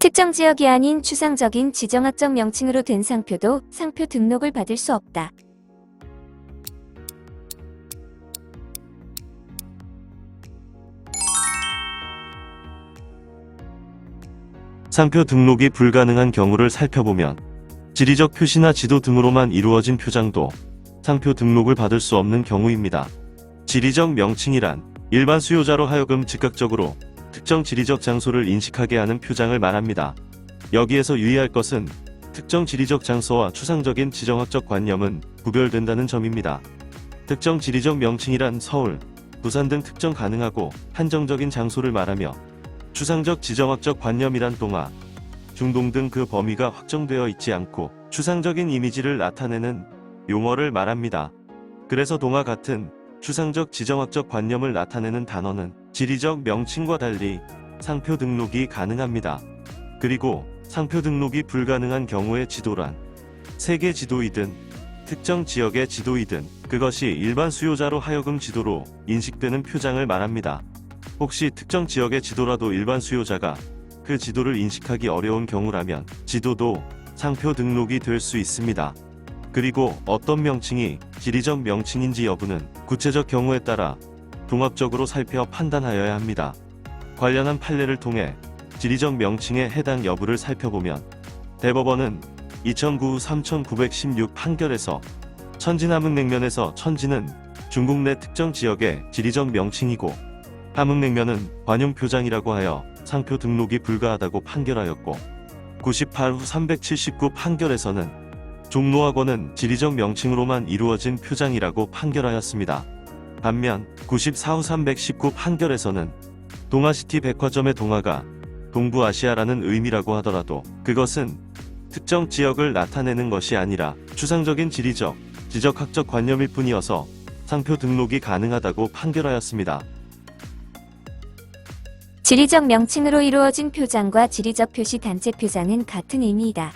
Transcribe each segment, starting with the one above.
특정 지역이 아닌 추상적인 지정학적 명칭으로 된 상표도 상표 등록을 받을 수 없다. 상표 등록이 불가능한 경우를 살펴보면 지리적 표시나 지도 등으로만 이루어진 표장도 상표 등록을 받을 수 없는 경우입니다. 지리적 명칭이란 일반 수요자로 하여금 즉각적으로 특정 지리적 장소를 인식하게 하는 표장을 말합니다. 여기에서 유의할 것은 특정 지리적 장소와 추상적인 지정학적 관념은 구별된다는 점입니다. 특정 지리적 명칭이란 서울, 부산 등 특정 가능하고 한정적인 장소를 말하며 추상적 지정학적 관념이란 동화, 중동 등 그 범위가 확정되어 있지 않고 추상적인 이미지를 나타내는 용어를 말합니다. 그래서 동화 같은 추상적 지정학적 관념을 나타내는 단어는 지리적 명칭과 달리 상표 등록이 가능합니다. 그리고 상표 등록이 불가능한 경우의 지도란 세계 지도이든 특정 지역의 지도이든 그것이 일반 수요자로 하여금 지도로 인식되는 표장을 말합니다. 혹시 특정 지역의 지도라도 일반 수요자가 그 지도를 인식하기 어려운 경우라면 지도도 상표 등록이 될 수 있습니다. 그리고 어떤 명칭이 지리적 명칭인지 여부는 구체적 경우에 따라 종합적으로 살펴 판단하여야 합니다. 관련한 판례를 통해 지리적 명칭의 해당 여부를 살펴보면 대법원은 2009 3916 판결에서 천진함흥냉면에서 천진은 중국 내 특정 지역의 지리적 명칭이고 함흥냉면은 관용표장이라고 하여 상표 등록이 불가하다고 판결하였고 98 후 379 판결에서는 종로학원은 지리적 명칭으로만 이루어진 표장이라고 판결하였습니다. 반면 94 후 319 판결에서는 동아시티 백화점의 동아가 동부아시아라는 의미라고 하더라도 그것은 특정 지역을 나타내는 것이 아니라 추상적인 지리적, 지적학적 관념일 뿐이어서 상표 등록이 가능하다고 판결하였습니다. 지리적 명칭으로 이루어진 표장과 지리적 표시 단체 표장은 같은 의미이다.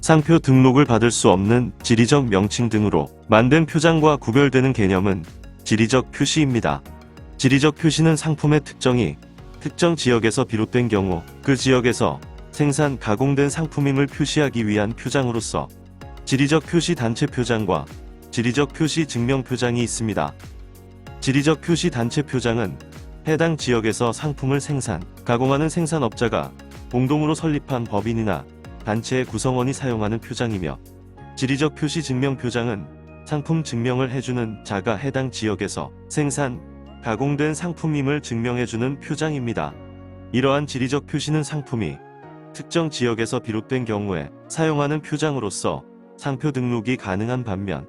상표 등록을 받을 수 없는 지리적 명칭 등으로 만든 표장과 구별되는 개념은 지리적 표시입니다. 지리적 표시는 상품의 특정이 특정 지역에서 비롯된 경우 그 지역에서 생산, 가공된 상품임을 표시하기 위한 표장으로서 지리적 표시 단체 표장과 지리적 표시 증명 표장이 있습니다. 지리적 표시 단체 표장은 해당 지역에서 상품을 생산, 가공하는 생산업자가 공동으로 설립한 법인이나 단체의 구성원이 사용하는 표장이며 지리적 표시 증명 표장은 상품 증명을 해주는 자가 해당 지역에서 생산, 가공된 상품임을 증명해주는 표장입니다. 이러한 지리적 표시는 상품이 특정 지역에서 비롯된 경우에 사용하는 표장으로서 상표 등록이 가능한 반면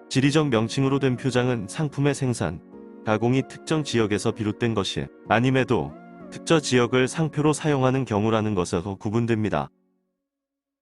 지리적 명칭으로 된 표장은 상품의 생산, 가공이 특정 지역에서 비롯된 것이 아님에도 특정 지역을 상표로 사용하는 경우라는 것에서 구분됩니다.